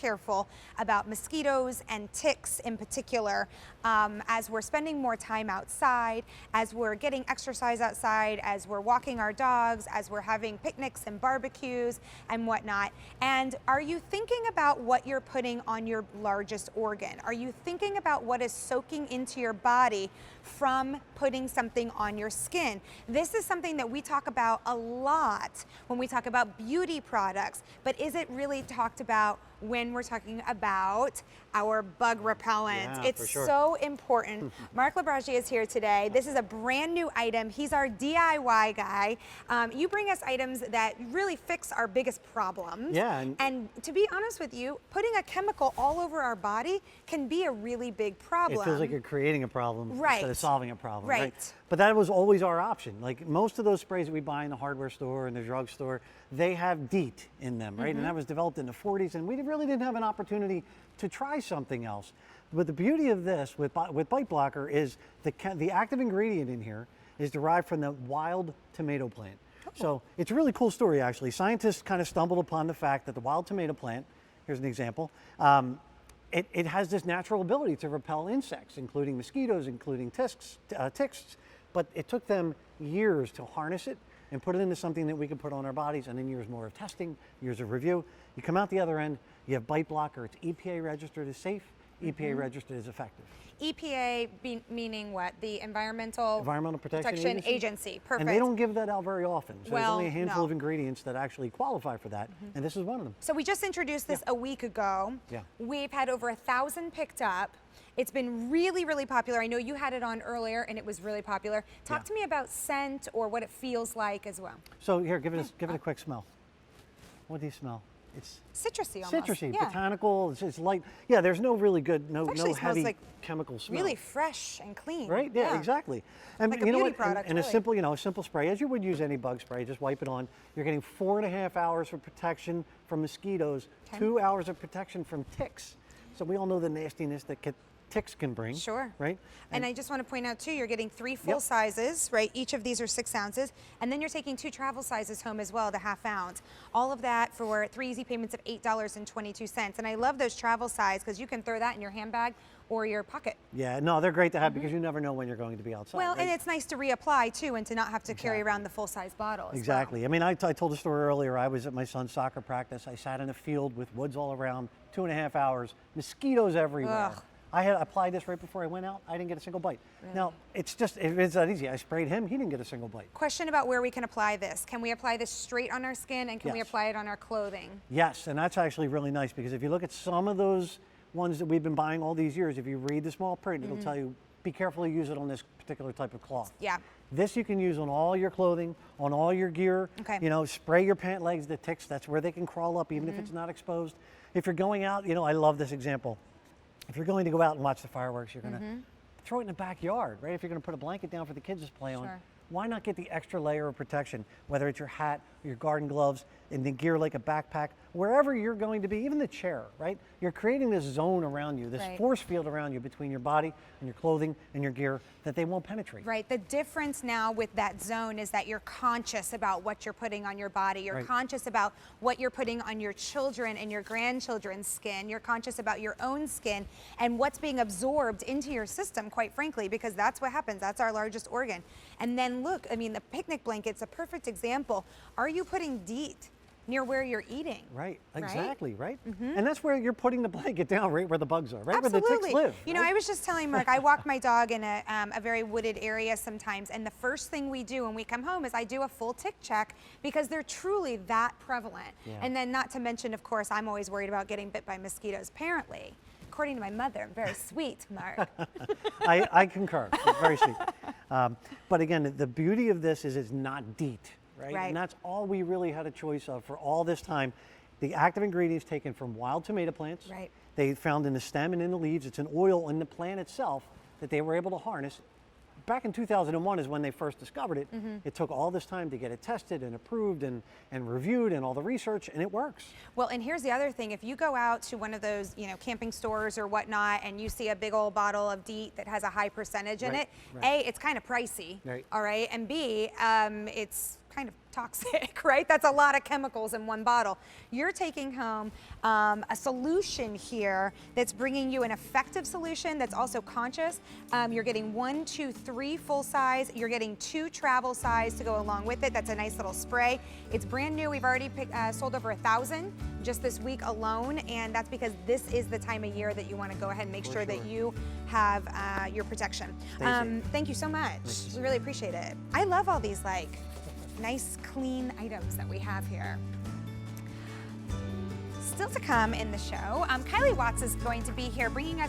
careful about mosquitoes and ticks in particular as we're spending more time outside, as we're getting exercise outside, as we're walking our dogs, as we're having picnics and barbecues and whatnot. And are you thinking about what you're putting on your largest organ? Are you thinking about what is soaking into your body from putting something on your skin? This is something that we talk about a lot when we talk about beauty products, but is it really talked about when we're talking about our bug repellent? Yeah, it's for sure. so important. Mark Labragi is here today. This is a brand new item. He's our DIY guy. You bring us items that really fix our biggest problems. Yeah. And to be honest with you, putting a chemical all over our body can be a really big problem. It feels like you're creating a problem instead of solving a problem. Right. But that was always our option. Like most of those sprays that we buy in the hardware store and the drugstore, they have DEET in them, right? And that was developed in the 40s, and we really didn't have an opportunity to try something else. But the beauty of this with BiteBlocker is the active ingredient in here is derived from the wild tomato plant. So it's a really cool story, actually. Scientists kind of stumbled upon the fact that the wild tomato plant, here's an example, it has this natural ability to repel insects, including mosquitoes, including ticks, but it took them years to harness it and put it into something that we could put on our bodies, and then years more of testing, years of review. You come out the other end, you have BiteBlocker. It's EPA-registered as safe, EPA-registered as effective. EPA meaning what? The Environmental Protection Agency. Perfect. And they don't give that out very often. So there's only a handful no. of ingredients that actually qualify for that, and this is one of them. So we just introduced this a week ago. Yeah. We've had over 1,000 picked up. It's been really, really popular. I know you had it on earlier and it was really popular. Talk to me about scent or what it feels like as well. So here, give it a quick smell. What do you smell? It's citrusy almost. Citrusy, yeah. botanical, it's light. Yeah, there's no really good, no heavy like chemical smell. Really fresh and clean. Right, yeah, exactly. And like you a know beauty what, product, and really. a simple spray, as you would use any bug spray, just wipe it on. You're getting 4.5 hours for protection from mosquitoes, 2 hours of protection from ticks. So we all know the nastiness that ticks can bring. Sure. Right? And I just want to point out too, you're getting 3 full sizes, right? Each of these are 6 ounces. And then you're taking 2 travel sizes home as well, the ½ ounce. All of that for 3 easy payments of $8.22. And I love those travel size because you can throw that in your handbag or your pocket. Yeah, no, they're great to have because you never know when you're going to be outside. Well, right? and it's nice to reapply too and to not have to carry around the full-size bottle. Exactly. I mean, I told a story earlier. I was at my son's soccer practice. I sat in a field with woods all around, 2.5 hours, mosquitoes everywhere. Ugh. I had applied this right before I went out. I didn't get a single bite. Really? Now, it's that easy. I sprayed him. He didn't get a single bite. Question about where we can apply this. Can we apply this straight on our skin and can we apply it on our clothing? Yes, and that's actually really nice because if you look at some of those ones that we've been buying all these years, if you read the small print, it'll tell you, be careful to use it on this particular type of cloth. Yeah. This you can use on all your clothing, on all your gear. Okay. You know, spray your pant legs, the ticks, that's where they can crawl up even if it's not exposed. If you're going out, you know, I love this example. If you're going to go out and watch the fireworks, you're going to throw it in the backyard, right? If you're going to put a blanket down for the kids to play on, why not get the extra layer of protection, whether it's your hat, or your garden gloves, and the gear like a backpack, wherever you're going to be, even the chair, right? You're creating this zone around you, this force field around you between your body and your clothing and your gear that they won't penetrate. Right. The difference now with that zone is that you're conscious about what you're putting on your body. You're conscious about what you're putting on your children and your grandchildren's skin. You're conscious about your own skin and what's being absorbed into your system, quite frankly, because that's what happens. That's our largest organ. And then look, I mean, the picnic blanket's a perfect example. Are you putting DEET near where you're eating? Right, exactly, right? And that's where you're putting the blanket down, right where the bugs are, right? Absolutely. Where the ticks live. You know, I was just telling Mark, I walk my dog in a very wooded area sometimes, and the first thing we do when we come home is I do a full tick check because they're truly that prevalent. And then not to mention, of course, I'm always worried about getting bit by mosquitoes, apparently. According to my mother, very sweet, Mark. I concur, it's very sweet. But again, the beauty of this is it's not DEET. Right? And that's all we really had a choice of for all this time. The active ingredients taken from wild tomato plants. Right. They found in the stem and in the leaves. It's an oil in the plant itself that they were able to harness. Back in 2001 is when they first discovered it. It took all this time to get it tested and approved and reviewed and all the research, and it works. Well, and here's the other thing. If you go out to one of those, you know, camping stores or whatnot, and you see a big old bottle of DEET that has a high percentage in it, A, it's kind of pricey, all right, and B, it's kind of toxic, right? That's a lot of chemicals in one bottle. You're taking home a solution here that's bringing you an effective solution that's also conscious. You're getting 1, 2, 3 full size. You're getting 2 travel size to go along with it. That's a nice little spray. It's brand new. We've already sold over 1,000 just this week alone, and that's because this is the time of year that you want to go ahead and make sure that you have your protection. Thank you so much. We really appreciate it. I love all these like nice clean items that we have here. Still to come in the show, Kylie Watts is going to be here bringing us